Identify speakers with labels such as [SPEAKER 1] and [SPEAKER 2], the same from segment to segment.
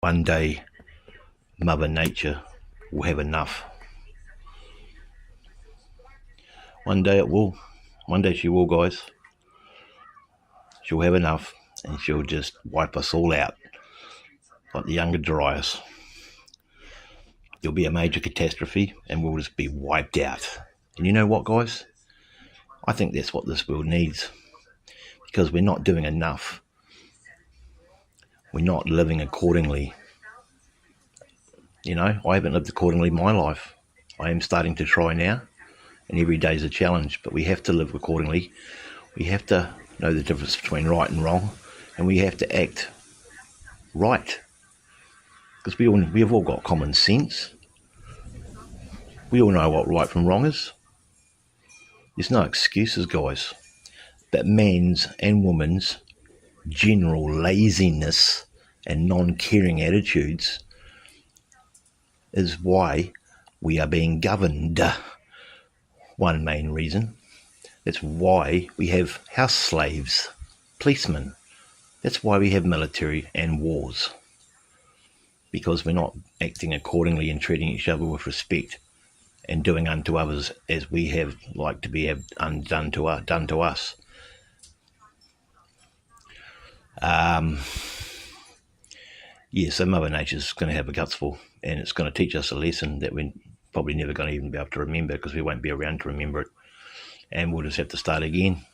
[SPEAKER 1] One day, Mother Nature will have enough. One day it will. One day she will, guys. She'll have enough and she'll just wipe us all out like the younger Darius. There'll be a major catastrophe and we'll just be wiped out. And you know what, guys? I think that's what this world needs, because we're not doing enough. We're not living accordingly. You know, I haven't lived accordingly my life. I am starting to try now, and every day is a challenge, but we have to live accordingly. We have to know the difference between right and wrong, and we have to act right, because we've all got common sense. We all know what right from wrong is. There's no excuses, guys. But man's and woman's general laziness and non-caring attitudes is why we are being governed. One main reason. That's why we have house slaves, policemen. That's why we have military and wars. Because we're not acting accordingly and treating each other with respect and doing unto others as we have like to be done to us. So Mother Nature's going to have a gutsful, and it's going to teach us a lesson that we're probably never going to even be able to remember, because we won't be around to remember it, and we'll just have to start again.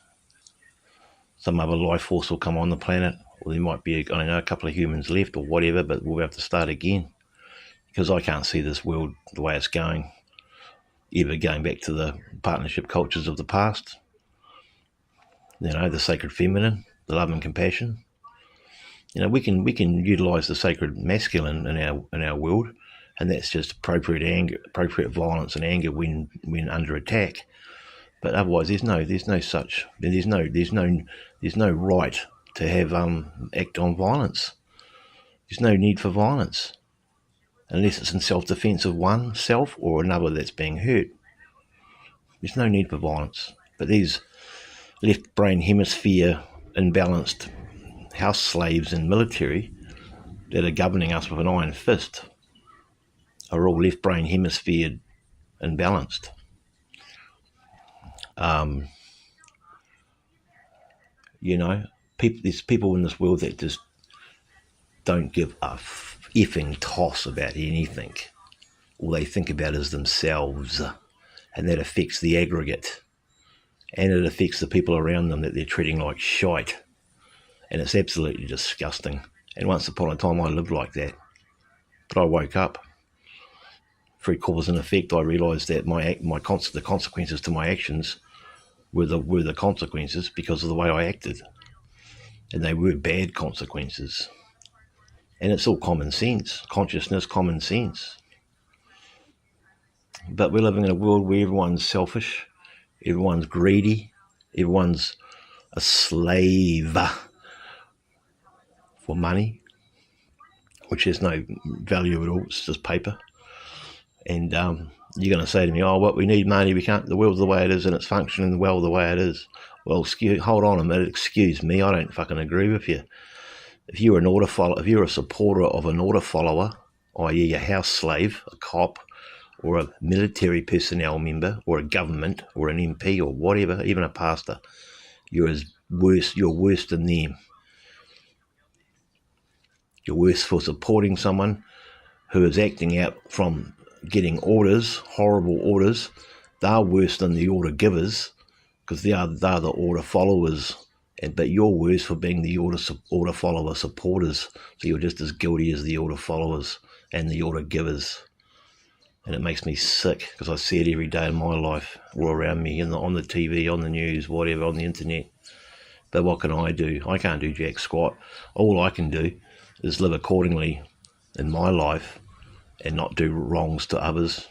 [SPEAKER 1] Some other life force will come on the planet, or there might be, a couple of humans left or whatever, but we'll have to start again, because I can't see this world the way it's going ever going back to the partnership cultures of the past. The sacred feminine, the love and compassion. We can utilise the sacred masculine in our world, and that's just appropriate anger, appropriate violence and anger when under attack. But otherwise, there's no right to have act on violence. There's no need for violence, unless it's in self-defence of oneself or another that's being hurt. There's no need for violence. But these left brain hemisphere imbalanced house slaves and military that are governing us with an iron fist are all left brain hemisphere imbalanced. There's people in this world that just don't give a effing toss about anything. All they think about is themselves, and that affects the aggregate, and it affects the people around them that they're treating like shite. And it's absolutely disgusting. And once upon a time I lived like that. But I woke up. Through cause and effect, I realised that the consequences to my actions were the consequences because of the way I acted. And they were bad consequences. And it's all common sense. Consciousness, common sense. But we're living in a world where everyone's selfish, everyone's greedy, everyone's a slave for money, which has no value at all. It's just paper. And you're going to say to me, what we need money, we can't, the world's the way it is and it's functioning well the way it is. Well, hold on a minute, excuse me, I don't fucking agree with you. If you're an order follower, if you're a supporter of an order follower, i.e. a house slave, a cop, or a military personnel member, or a government, or an MP, or whatever, even a pastor, you're worse than them. You're worse for supporting someone who is acting out from getting orders, horrible orders. They're worse than the order givers, because they're the order followers. But you're worse for being the order follower supporters. So you're just as guilty as the order followers and the order givers. And it makes me sick, because I see it every day in my life, all around me, on the TV, on the news, whatever, on the internet. But what can I do? I can't do jack squat. All I can do is live accordingly in my life and not do wrongs to others.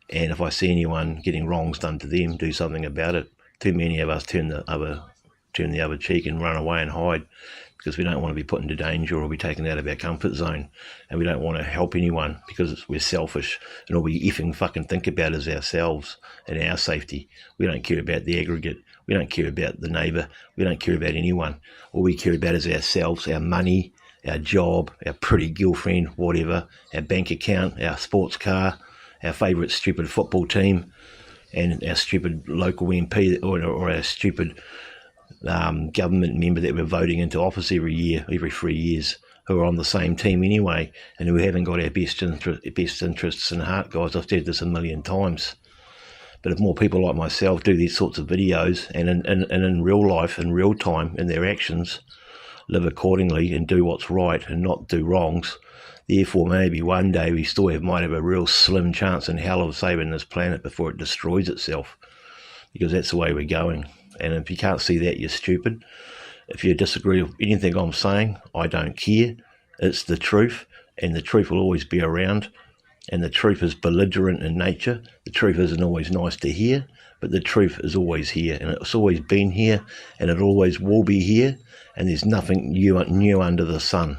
[SPEAKER 1] And if I see anyone getting wrongs done to them, do something about it. Too many of us turn the other cheek and run away and hide, because we don't want to be put into danger or be taken out of our comfort zone, and we don't want to help anyone because we're selfish, and all we effing fucking think about is ourselves and our safety. We don't care about the aggregate. We don't care about the neighbour. We don't care about anyone. All we care about is ourselves, our money, our job, our pretty girlfriend, whatever, our bank account, our sports car, our favourite stupid football team, and our stupid local MP or our stupid government member that we're voting into office every 3 years, who are on the same team anyway, and who haven't got our best interests in heart, guys. I've said this a million times. But if more people like myself do these sorts of videos and in real life, in real time, in their actions, live accordingly and do what's right and not do wrongs, therefore maybe one day we still might have a real slim chance in hell of saving this planet before it destroys itself, because that's the way we're going. And if you can't see that, you're stupid. If you disagree with anything I'm saying, I don't care. It's the truth, and the truth will always be around. And the truth is belligerent in nature. The truth isn't always nice to hear, but the truth is always here, and it's always been here, and it always will be here, and there's nothing new under the sun.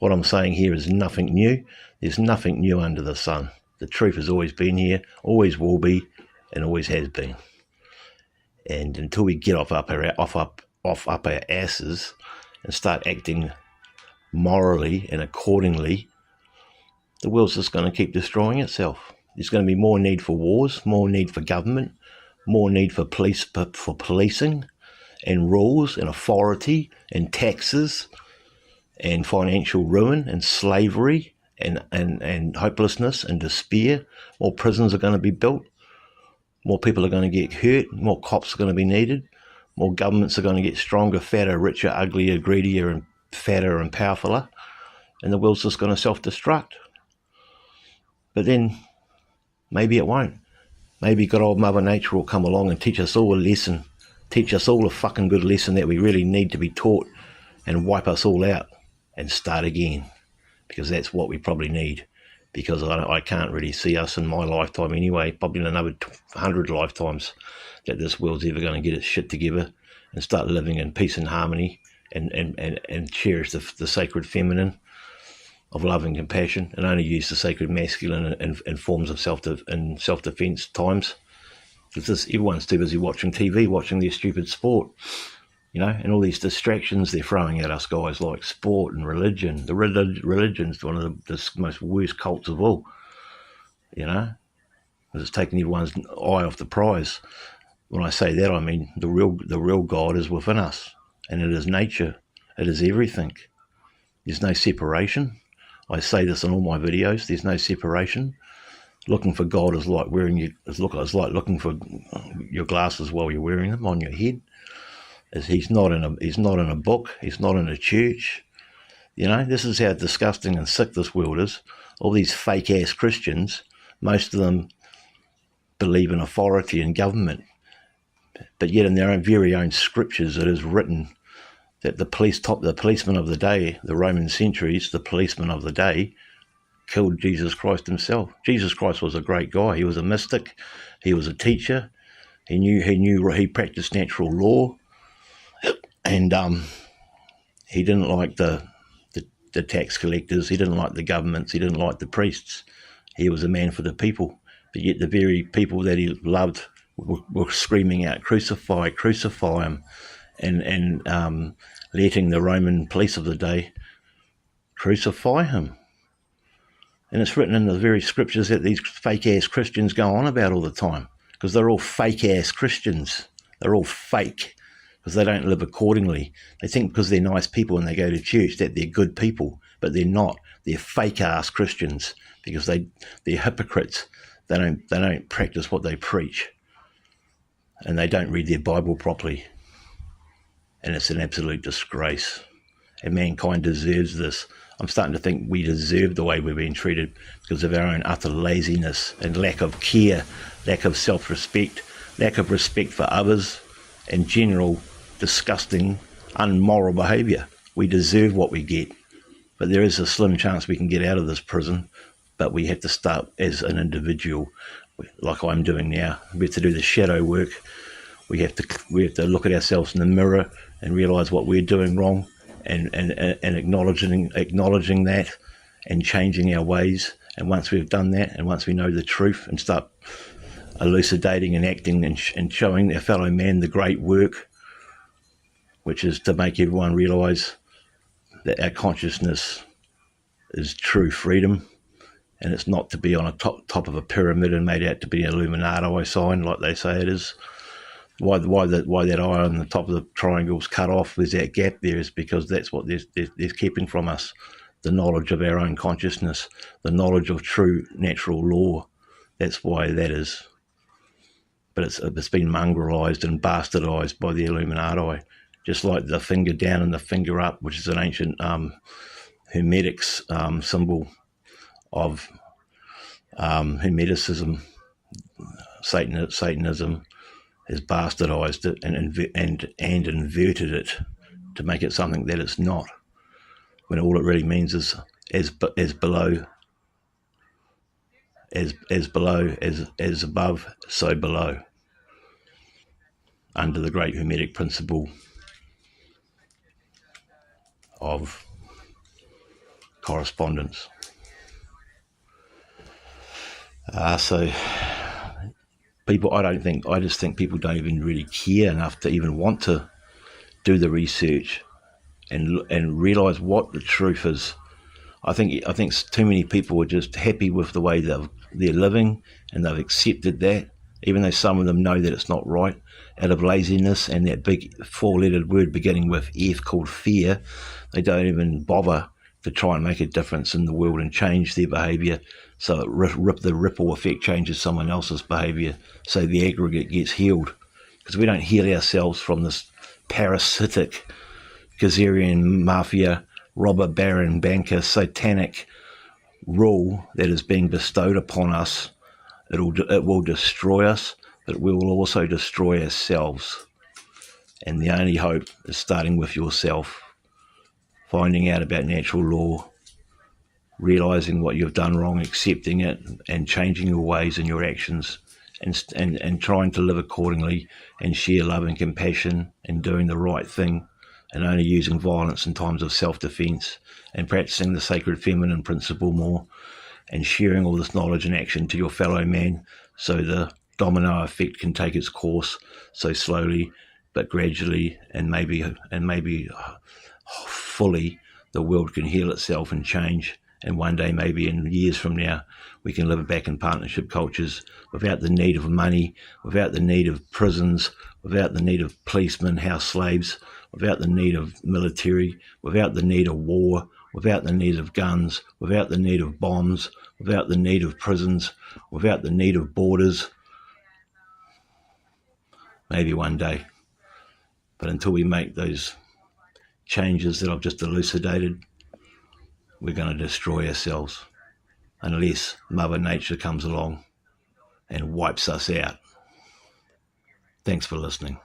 [SPEAKER 1] What I'm saying here is nothing new. There's nothing new under the sun. The truth has always been here, always will be, and always has been. And until we get off up our asses and start acting morally and accordingly, the world's just going to keep destroying itself. There's going to be more need for wars, more need for government, more need for policing and rules and authority and taxes and financial ruin and slavery and hopelessness and despair. More prisons are going to be built. More people are going to get hurt. More cops are going to be needed. More governments are going to get stronger, fatter, richer, uglier, greedier, and fatter and powerfuler. And the world's just going to self-destruct. But then, maybe it won't. Maybe good old Mother Nature will come along and teach us all a lesson. Teach us all a fucking good lesson that we really need to be taught, and wipe us all out and start again. Because that's what we probably need. Because I can't really see us in my lifetime anyway, probably in another 100 lifetimes, that this world's ever going to get its shit together and start living in peace and harmony and cherish the sacred feminine of love and compassion, and only use the sacred masculine in forms of self-defense times. Because everyone's too busy watching TV, watching their stupid sport, and all these distractions they're throwing at us, guys, like sport and religion. The religion's one of the most worst cults of all, because it's taking everyone's eye off the prize. When I say that, I mean the real God is within us, and it is nature. It is everything. There's no separation. I say this in all my videos. There's no separation. Looking for God is like looking for your glasses while you're wearing them on your head. He's not in a book. He's not in a church. This is how disgusting and sick this world is. All these fake ass Christians, most of them believe in authority and government, but yet in their very own scriptures it is written that the policeman of the day, the Roman centuries, the policeman of the day, killed Jesus Christ himself. Jesus Christ was a great guy. He was a mystic. He was a teacher. He practiced natural law. And he didn't like the tax collectors. He didn't like the governments. He didn't like the priests. He was a man for the people. But yet the very people that he loved were screaming out, crucify, crucify him, and letting the Roman police of the day crucify him. And it's written in the very scriptures that these fake-ass Christians go on about all the time, because they're all fake-ass Christians. They're all fake, because they don't live accordingly. They think because they're nice people and they go to church that they're good people, but they're not. They're fake-ass Christians, because they're hypocrites. They don't practice what they preach, and they don't read their Bible properly. And it's an absolute disgrace. And mankind deserves this. I'm starting to think we deserve the way we're being treated because of our own utter laziness and lack of care, lack of self-respect, lack of respect for others, and general disgusting, unmoral behaviour. We deserve what we get. But there is a slim chance we can get out of this prison, but we have to start as an individual, like I'm doing now. We have to do the shadow work. We have to look at ourselves in the mirror and realise what we're doing wrong, and acknowledging that, and changing our ways. And once we've done that, and once we know the truth and start elucidating and acting and showing our fellow man the great work, which is to make everyone realise that our consciousness is true freedom, and it's not to be on a top of a pyramid and made out to be an Illuminati sign like they say it is. Why that eye on the top of the triangle's cut off, there's that gap there, is because that's what they're keeping from us, the knowledge of our own consciousness, the knowledge of true natural law. That's why that is. But it's been mongrelized and bastardized by the Illuminati, just like the finger down and the finger up, which is an ancient Hermetics symbol of Hermeticism. Satanism has bastardized it and inverted it to make it something that it's not, when all it really means is as below, as above, so below, under the great Hermetic principle of correspondence. So people, I just think people don't even really care enough to even want to do the research and realise what the truth is. I think too many people are just happy with the way they're living, and they've accepted that, even though some of them know that it's not right, out of laziness and that big four-lettered word beginning with F called fear. They don't even bother to try and make a difference in the world and change their behaviour, so the ripple effect changes someone else's behaviour, so the aggregate gets healed. Because we don't heal ourselves from this parasitic Gazarian mafia, robber baron banker satanic rule that is being bestowed upon us. It will destroy us, but we will also destroy ourselves. And the only hope is starting with yourself, finding out about natural law, realising what you've done wrong, accepting it, and changing your ways and your actions, and trying to live accordingly, and share love and compassion, and doing the right thing, and only using violence in times of self-defence, and practising the sacred feminine principle more, and sharing all this knowledge and action to your fellow man, so the domino effect can take its course, so slowly but gradually, and maybe fully, the world can heal itself and change. And one day, maybe in years from now, we can live back in partnership cultures without the need of money, without the need of prisons, without the need of policemen, house slaves, without the need of military, without the need of war, without the need of guns, without the need of bombs, without the need of prisons, without the need of borders. Maybe one day. But until we make those changes that I've just elucidated, we're going to destroy ourselves, unless Mother Nature comes along and wipes us out. Thanks for listening.